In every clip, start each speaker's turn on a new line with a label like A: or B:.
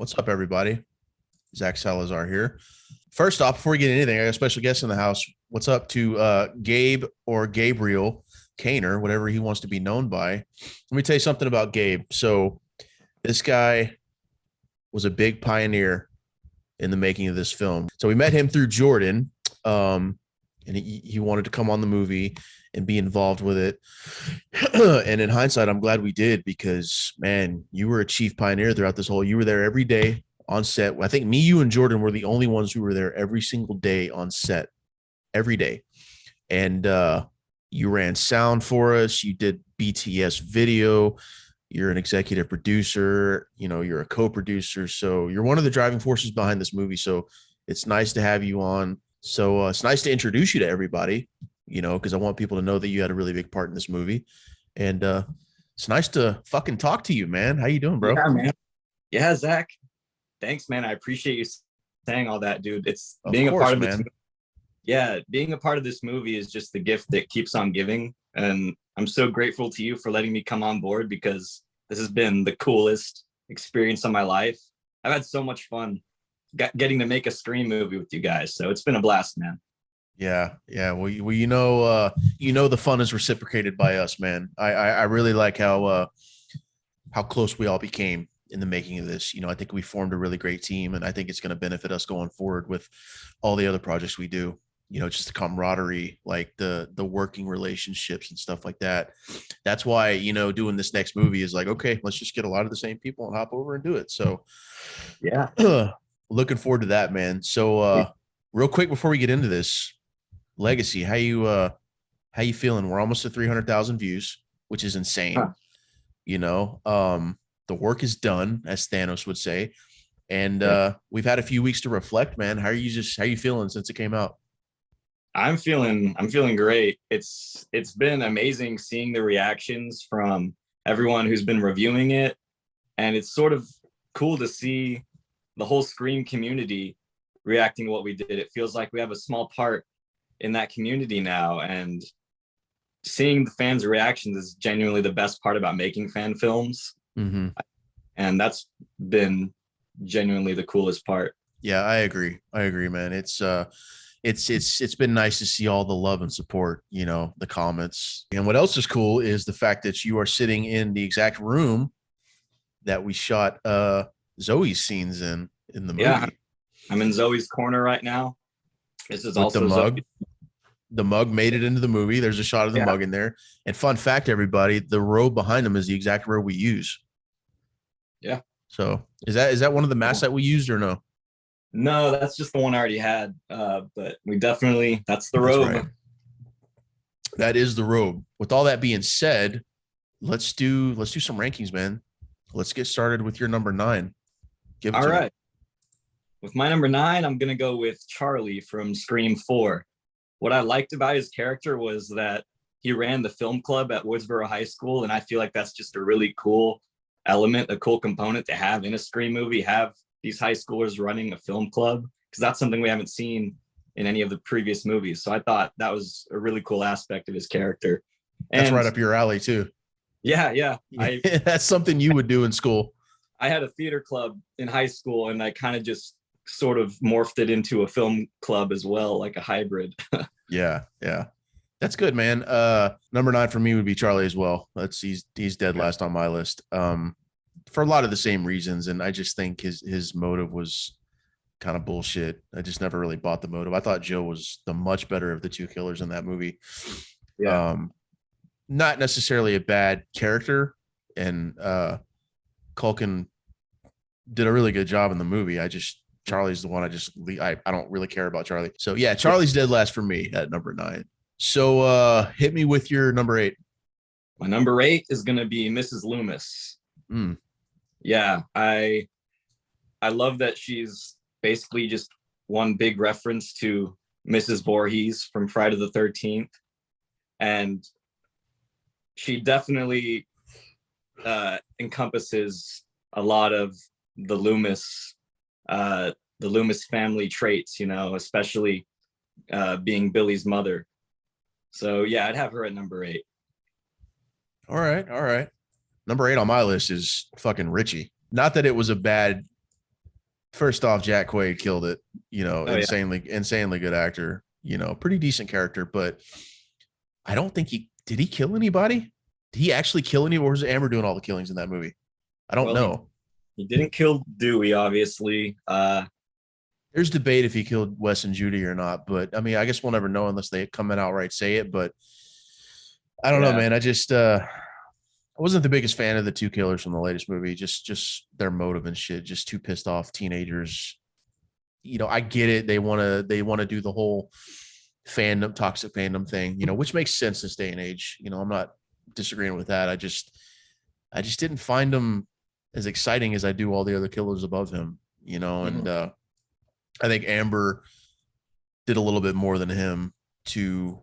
A: What's up, everybody? Zach Salazar here. First off, before we get anything, I got a special guest in the house. What's up to Gabe or Gabriel Kaner, whatever he wants to be known by? Let me tell you something about Gabe. So this guy was a big pioneer in the making of this film. So we met him through Jordan, and he wanted to come on the movie and be involved with it. And in hindsight, I'm glad we did because, man, you were a chief pioneer throughout this whole. You were there every day on set. I think me, you, and Jordan were the only ones who were there every single day on set, every day. And you ran sound for us. You did BTS video. You're an executive producer. You know, you're a co-producer. So you're one of the driving forces behind this movie. So it's nice to have you on. So it's nice to introduce you to everybody, you know, because I want people to know that you had a really big part in this movie. And it's nice to fucking talk to you, man. How you doing, bro?
B: Yeah, man. Yeah, Zach. Thanks, man. I appreciate you saying all that, dude. It's being a part of this. Yeah, being a part of this movie is just the gift that keeps on giving. And I'm so grateful to you for letting me come on board because this has been the coolest experience of my life. I've had so much fun getting to make a Scream movie with you guys. So it's been a blast, man.
A: Yeah. Well, you know, the fun is reciprocated by us, man. I really like how close we all became in the making of this. You know, I think we formed a really great team, and I think it's going to benefit us going forward with all the other projects we do. You know, just the camaraderie, like the working relationships and stuff like that. That's why, you know, doing this next movie is like, okay, let's just get a lot of the same people and hop over and do it. So
B: yeah,
A: looking forward to that, man. So real quick before we get into this, Legacy, how you feeling? We're almost to 300,000 views, which is insane. Huh. You know, the work is done, as Thanos would say. And we've had a few weeks to reflect, man. How are you feeling since it came out?
B: I'm feeling great. It's been amazing seeing the reactions from everyone who's been reviewing it. And it's sort of cool to see the whole Scream community reacting to what we did. It feels like we have a small part in that community now. And seeing the fans' reactions is genuinely the best part about making fan films.
A: Mm-hmm.
B: And that's been genuinely the coolest part.
A: Yeah, I agree, man. It's been nice to see all the love and support, you know, the comments. And what else is cool is the fact that you are sitting in the exact room that we shot Zoe's scenes in the movie.
B: Yeah, I'm in Zoe's corner right now. This is also
A: the mug. Zoe. The mug made it into the movie. There's a shot of the mug in there. And fun fact, everybody, the robe behind them is the exact robe we use.
B: Yeah.
A: So is that one of the masks that we used or no?
B: No, that's just the one I already had. But we definitely, that's the robe. Right.
A: That is the robe. With all that being said, let's do some rankings, man. Let's get started with your number 9.
B: All right. With my number 9, I'm going to go with Charlie from Scream 4. What I liked about his character was that he ran the film club at Woodsboro High School. And I feel like that's just a really cool element, a cool component to have in a Scream movie, have these high schoolers running a film club, because that's something we haven't seen in any of the previous movies. So I thought that was a really cool aspect of his character.
A: And that's right up your alley too.
B: Yeah.
A: That's something you would do in school.
B: I had a theater club in high school, and I kind of just sort of morphed it into a film club as well, like a hybrid.
A: Yeah. That's good, man. Number 9 for me would be Charlie as well. He's dead last on my list. For a lot of the same reasons. And I just think his motive was kind of bullshit. I just never really bought the motive. I thought Joe was the much better of the two killers in that movie.
B: Yeah.
A: Not necessarily a bad character. And Culkin did a really good job in the movie. Charlie's the one I don't really care about Charlie. So yeah, Charlie's dead last for me at number 9. So hit me with your number 8.
B: My number 8 is going to be Mrs. Loomis. Yeah, I love that she's basically just one big reference to Mrs. Voorhees from Friday the 13th. And she definitely encompasses a lot of the Loomis family traits, you know, especially being Billy's mother. So yeah, I'd have her at number 8.
A: All right. Number 8 on my list is fucking Richie. Not that it was a bad First off, Jack Quaid killed it.
B: Oh yeah.
A: Insanely good actor. Pretty decent character, but I don't think he kill anybody? Did he actually kill any, or was Amber doing all the killings in that movie? I don't
B: Well,
A: know.
B: he didn't kill Dewey, obviously.
A: There's debate if he killed Wes and Judy or not, but I mean, I guess we'll never know unless they come and outright say it. But I don't know,
B: Yeah.
A: man. I wasn't the biggest fan of the two killers from the latest movie. Just their motive and shit. Just two pissed off teenagers. I get it. They want to do the whole fandom, toxic fandom thing. Which makes sense this day and age. I'm not disagreeing with that. I just didn't find him as exciting as I do all the other killers above him. And I think Amber did a little bit more than him to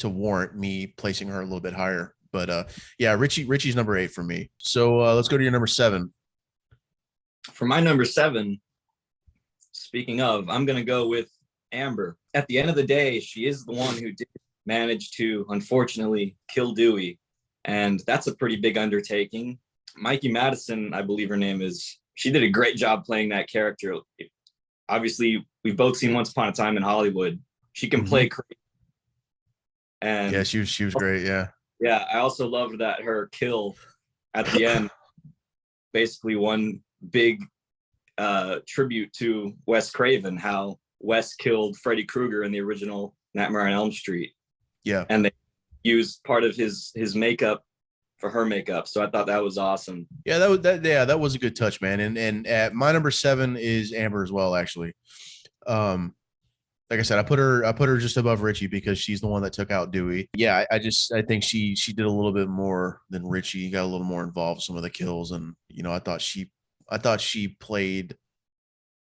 A: warrant me placing her a little bit higher. But yeah, Richie's number 8 for me. So let's go to your number 7.
B: For my number 7, speaking of, I'm gonna go with Amber. At the end of the day, she is the one who did manage to, unfortunately, kill Dewey, and that's a pretty big undertaking. Mikey Madison, I believe her name is. She did a great job playing that character. Obviously, we've both seen Once Upon a Time in Hollywood. She can play crazy. And
A: yeah, she was great. Yeah.
B: Yeah, I also loved that her kill at the end, basically one big tribute to Wes Craven, how Wes killed Freddy Krueger in the original Nightmare on Elm Street.
A: Yeah.
B: And they used part of his makeup for her makeup. So I thought that was awesome.
A: Yeah, that was a good touch, man. And at my number 7 is Amber as well, actually. Like I said, I put her just above Richie because she's the one that took out Dewey. Yeah, I think she did a little bit more than Richie. Got a little more involved with some of the kills, and I thought she played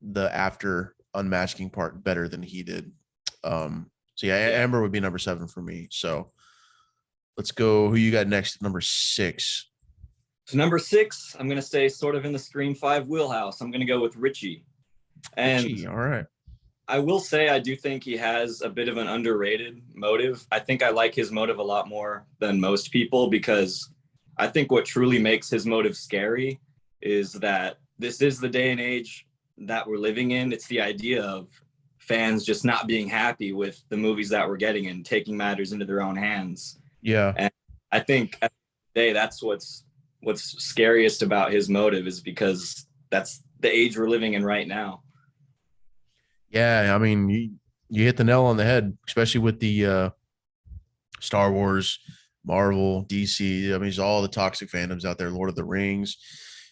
A: the after unmasking part better than he did. So yeah, Amber would be number 7 for me. So let's go. Who you got next? Number 6.
B: So number 6, I'm gonna stay sort of in the Scream 5 wheelhouse. I'm gonna go with Richie. And
A: Richie, all right.
B: I will say I do think he has a bit of an underrated motive. I think I like his motive a lot more than most people because I think what truly makes his motive scary is that this is the day and age that we're living in. It's the idea of fans just not being happy with the movies that we're getting and taking matters into their own hands.
A: Yeah.
B: And I think at the day that's what's scariest about his motive is because that's the age we're living in right now.
A: Yeah, I mean, you hit the nail on the head, especially with the Star Wars, Marvel, DC. I mean, it's all the toxic fandoms out there, Lord of the Rings.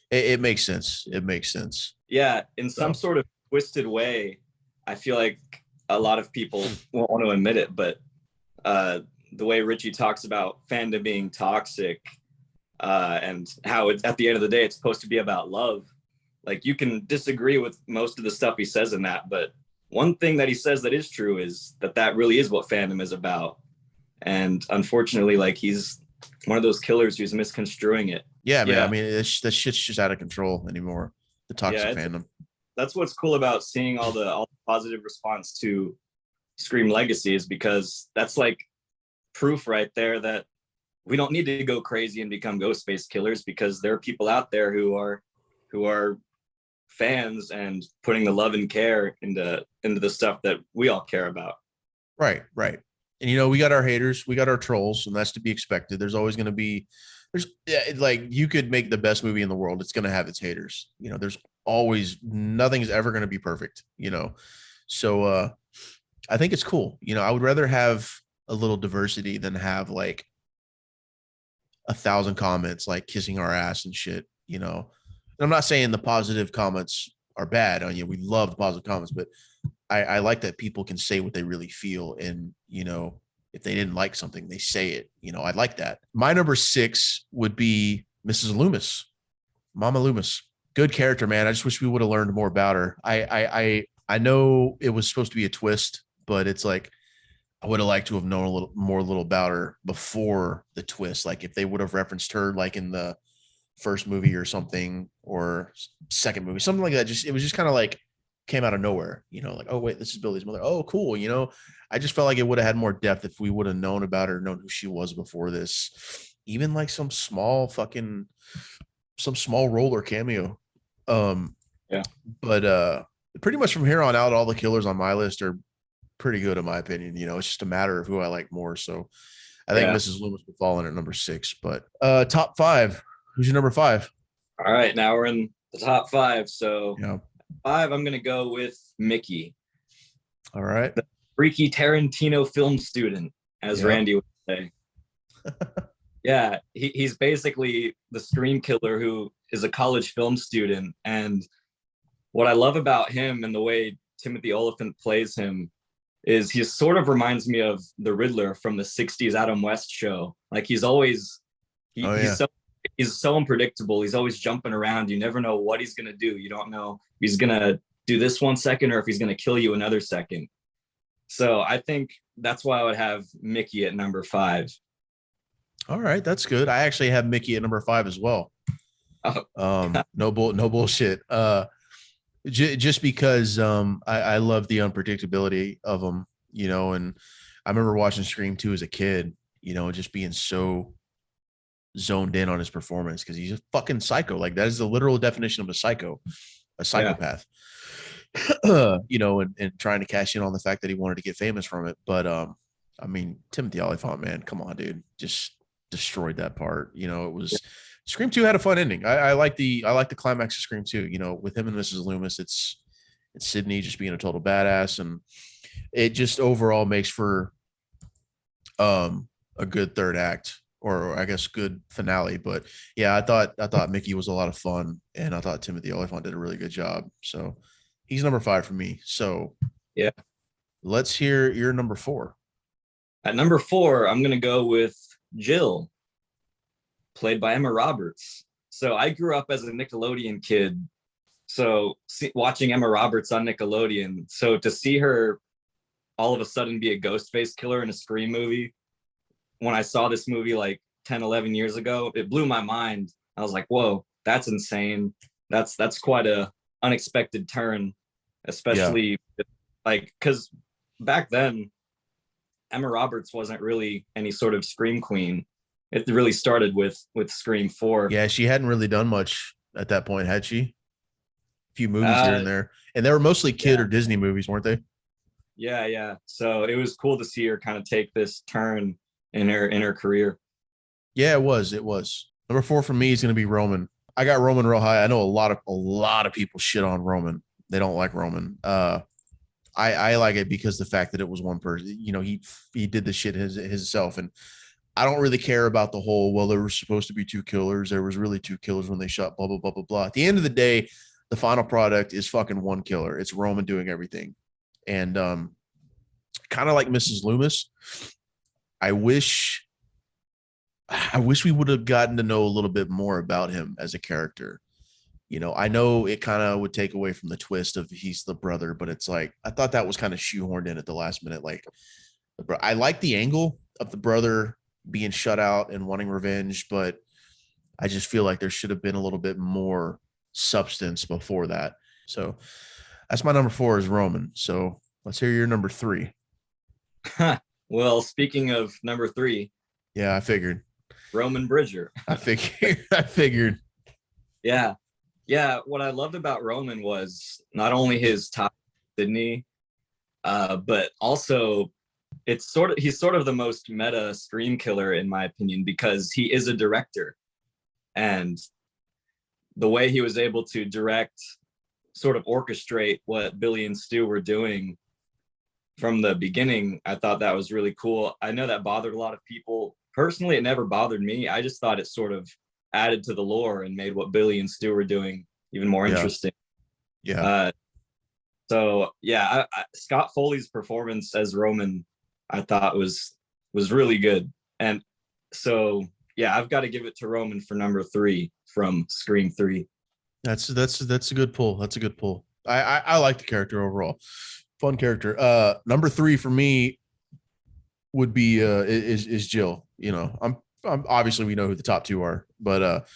A: It makes sense. It makes sense.
B: Yeah, in some sort of twisted way, I feel like a lot of people won't want to admit it, but the way Richie talks about fandom being toxic and how it's, at the end of the day, it's supposed to be about love. Like, you can disagree with most of the stuff he says in that, but one thing that he says that is true is that really is what fandom is about. And unfortunately, like, he's one of those killers who's misconstruing it.
A: Yeah, man. I mean, that shit's just out of control anymore. The toxic fandom.
B: That's what's cool about seeing all the positive response to Scream Legacy is because that's like proof right there that we don't need to go crazy and become ghostface killers because there are people out there who are fans and putting the love and care into the stuff that we all care about. Right.
A: And we got our haters, we got our trolls, and that's to be expected. There's always going to be like, you could make the best movie in the world, it's going to have its haters. There's always, nothing's ever going to be perfect. So I think it's cool. I would rather have a little diversity than have like 1,000 comments like kissing our ass and shit. I'm not saying the positive comments are bad on you. We love the positive comments, but I like that people can say what they really feel. And, if they didn't like something, they say it. I like that. My number 6 would be Mrs. Loomis, Mama Loomis. Good character, man. I just wish we would have learned more about her. I know it was supposed to be a twist, but it's like, I would have liked to have known a little about her before the twist. Like, if they would have referenced her, like in the first movie or something, or second movie, something like that. It was just kind of like came out of nowhere, like, oh wait, this is Billy's mother. Oh, cool. I just felt like it would have had more depth if we would have known about her, known who she was before this, even like some small roller cameo. But pretty much from here on out, all the killers on my list are pretty good in my opinion. It's just a matter of who I like more. So I think
B: Yeah.
A: Mrs. Loomis would fall in at number 6. But top 5. Who's your number 5?
B: All right, now we're in the top 5. So
A: Yeah.
B: 5, I'm gonna go with Mickey,
A: All right.
B: freaky Tarantino film student, as
A: Yep.
B: Randy would say. Yeah, he's basically the Scream killer who is a college film student. And what I love about him and the way Timothy Olyphant plays him is he sort of reminds me of the Riddler from the 60s Adam West show. Like he's always he's so unpredictable. He's always jumping around. You never know what he's gonna do. You don't know if he's gonna do this 1 second or if he's gonna kill you another second. So I think that's why I would have Mickey at number 5.
A: All right, that's good. I actually have Mickey at number 5 as well. No bullshit. Just because I love the unpredictability of him, and I remember watching Scream 2 as a kid, just being so zoned in on his performance because he's a fucking psycho. Like that is the literal definition of a psychopath. And trying to cash in on the fact that he wanted to get famous from it. But I mean, Timothy Olyphant, man, come on, dude, just destroyed that part. It was Scream 2 had a fun ending. I like the climax of Scream 2. With him and Mrs. Loomis, it's Sydney just being a total badass, and it just overall makes for a good third act, or I guess good finale. But yeah, I thought Mickey was a lot of fun, and I thought Timothy Olyphant did a really good job. So he's number 5 for me. So
B: yeah,
A: let's hear your number 4.
B: At number 4, I'm gonna go with Jill, played by Emma Roberts. So I grew up as a Nickelodeon kid, so watching Emma Roberts on Nickelodeon. So to see her all of a sudden be a Ghostface killer in a Scream movie, when I saw this movie like 10, 11 years ago, it blew my mind. I was like, whoa, that's insane. That's quite a unexpected turn, especially like because back then Emma Roberts wasn't really any sort of Scream queen. It really started with Scream 4.
A: Yeah, she hadn't really done much at that point, had she? A few movies here and there. And they were mostly kid or Disney movies, weren't they?
B: Yeah. So it was cool to see her kind of take this turn in her career.
A: Yeah, it was. Number 4 for me is going to be Roman. I got Roman real high. I know a lot of people shit on Roman. They don't like Roman. I like it because the fact that it was one person, he did the shit himself. And I don't really care about the whole, well, there were supposed to be 2 killers. There was really 2 killers when they shot, blah, blah, blah, blah, blah. At the end of the day, the final product is fucking one killer. It's Roman doing everything. And kind of like Mrs. Loomis, I wish we would have gotten to know a little bit more about him as a character. I know it kind of would take away from the twist of he's the brother, but it's like, I thought that was kind of shoehorned in at the last minute. Like, I like the angle of the brother being shut out and wanting revenge, but I just feel like there should have been a little bit more substance before that. So that's my number 4 is Roman. So let's hear your number 3.
B: Well, speaking of number 3.
A: Yeah, I figured.
B: Roman Bridger.
A: I figured.
B: Yeah. What I loved about Roman was not only his top Sydney, but also he's sort of the most meta Scream killer in my opinion, because he is a director, and the way he was able to direct, sort of orchestrate what Billy and Stu were doing from the beginning, I thought that was really cool. I know that bothered a lot of people. Personally, it never bothered me. I just thought it sort of added to the lore and made what Billy and Stu were doing even more interesting.
A: Yeah.
B: Scott Foley's performance as Roman, I thought was really good. And so, yeah, I've got to give it to Roman for number 3 from Scream 3.
A: That's a good pull. That's a good pull. I like the character overall. Fun character. Number 3 for me would be is Jill. I'm obviously we know who the top 2 are, but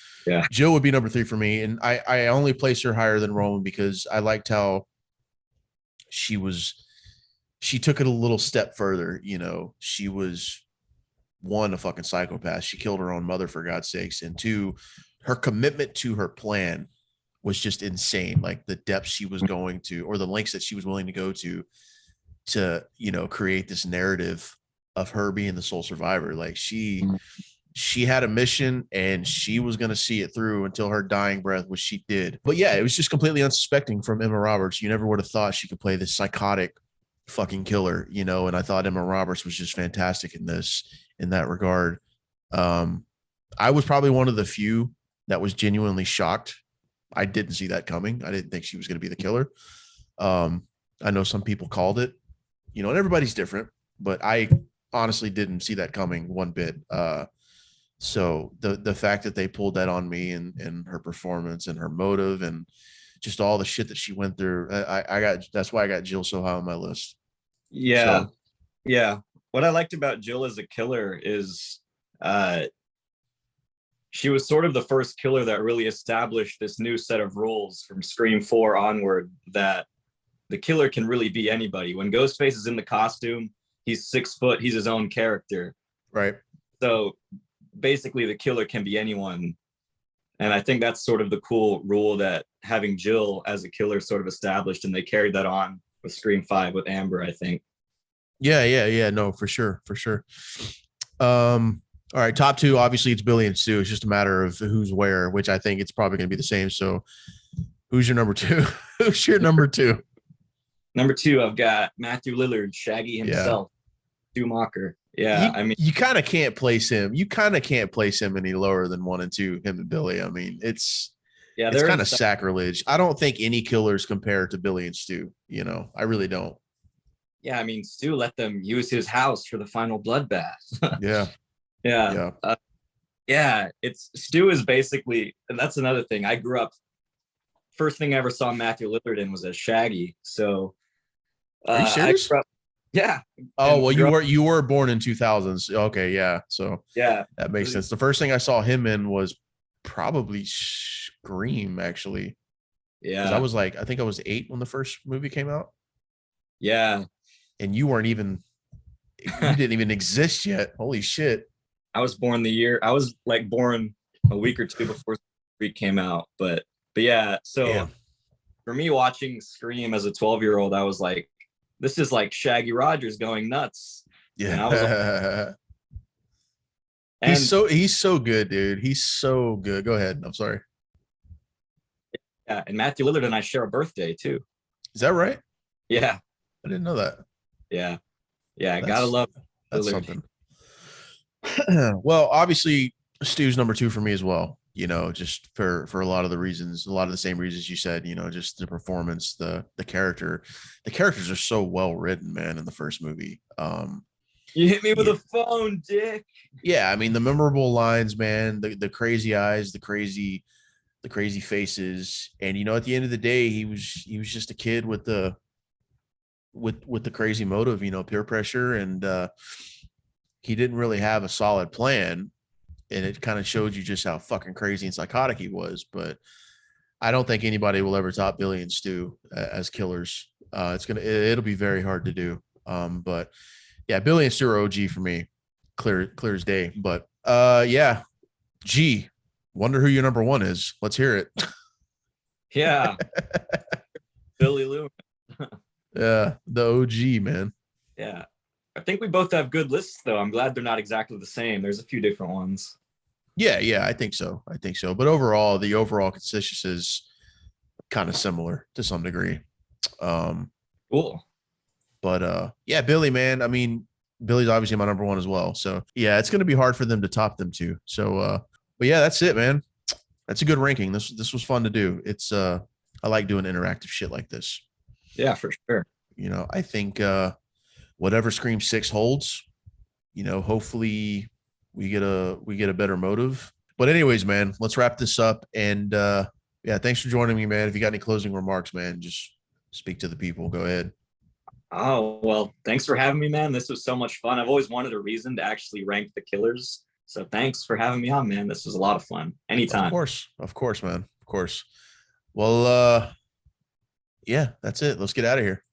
A: Jill would be number 3 for me. And I only place her higher than Roman because I liked how she took it a little step further. She was, 1, a fucking psychopath. She killed her own mother, for God's sakes. And 2, her commitment to her plan was just insane. Like the depths she was going to, or the lengths that she was willing to go to, you know, create this narrative of her being the sole survivor. Like she had a mission and she was going to see it through until her dying breath, which she did. But yeah, it was just completely unsuspecting from Emma Roberts. You never would have thought she could play this psychotic fucking killer, you know, and I thought Emma Roberts was just fantastic in this, in that regard. I was probably one of the few that was genuinely shocked. I didn't see that coming. I didn't think she was going to be the killer. I know some people called it, you know, and everybody's different, but I honestly didn't see that coming one bit. So the fact that they pulled that on me and her performance and her motive and just all the shit that she went through, that's why I got Jill so high on my list.
B: Yeah. So. Yeah. What I liked about Jill as a killer is she was sort of the first killer that really established this new set of rules from Scream 4 onward, that the killer can really be anybody. When Ghostface is in the costume, he's 6 foot, he's his own character.
A: Right.
B: So basically the killer can be anyone. And I think that's sort of the cool rule that having Jill as a killer sort of established, and they carried that on with Scream 5 with Amber, I think.
A: Yeah. No, for sure. All right, top two, obviously it's Billy and Stu. It's just a matter of who's where, which I think it's probably going to be the same. So who's your number two? Who's your number two?
B: Number two, I've got Matthew Lillard, Shaggy himself, Stu Mocker. Yeah, I mean,
A: you kind of can't place him. You kind of can't place him any lower than 1 and 2, him and Billy. I mean, it's kind of sacrilege. I don't think any killers compare to Billy and Stu. You know, I really don't.
B: Yeah, I mean, Stu let them use his house for the final bloodbath.
A: Yeah.
B: Yeah. It's Stu is basically, and that's another thing. I grew up, first thing I ever saw Matthew Lillard in was as Shaggy. So
A: are you serious?
B: Yeah.
A: Oh, well, you were born in 2000s. Okay, yeah. So
B: yeah,
A: that makes sense. The first thing I saw him in was probably Scream, actually.
B: Yeah.
A: I think I was 8 when the first movie came out.
B: Yeah.
A: And you didn't even exist yet. Holy shit.
B: I was born born a week or two before Scream came out. But yeah, so damn. For me watching Scream as a 12-year-old, I was like, this is like Shaggy Rogers going nuts.
A: Yeah. And I was like, he's so good, dude. He's so good. Go ahead. I'm sorry.
B: Yeah, and Matthew Lillard and I share a birthday too.
A: Is that right?
B: Yeah.
A: I didn't know that.
B: Yeah. I gotta love
A: that's
B: Lillard.
A: Something. Well, obviously Stu's number 2 for me as well, you know, just for a lot of the same reasons you said, you know, just the performance, the characters are so well written, man, in the first movie.
B: You hit me with a phone, Dick.
A: Yeah, I mean, the memorable lines, man, the crazy eyes, the crazy faces, and you know, at the end of the day, he was just a kid with the crazy motive, you know, peer pressure, and he didn't really have a solid plan, and it kind of showed you just how fucking crazy and psychotic he was. But I don't think anybody will ever top Billy and Stu as killers. It'll be very hard to do. But yeah, Billy and Stu are OG for me, clear as day. But yeah, G, wonder who your number 1 is. Let's hear it.
B: Yeah, Billy Loomis.
A: Yeah, the OG, man.
B: Yeah, I think we both have good lists, though. I'm glad they're not exactly the same. There's a few different ones.
A: Yeah, I think so. But overall, the overall consistency is kind of similar to some degree.
B: Cool.
A: But yeah, Billy, man. I mean, Billy's obviously my number 1 as well. So yeah, it's going to be hard for them to top them too. So, but yeah, that's it, man. That's a good ranking. This was fun to do. It's I like doing interactive shit like this.
B: Yeah, for sure.
A: You know, I think whatever Scream 6 holds, you know, hopefully we get a better motive. But anyways, man, let's wrap this up. And yeah, thanks for joining me, man. If you got any closing remarks, man, just speak to the people. Go ahead.
B: Oh, well, thanks for having me, man. This was so much fun. I've always wanted a reason to actually rank the killers. So thanks for having me on, man. This was a lot of fun. Anytime.
A: Of course, man. Of course. Well, yeah, that's it. Let's get out of here.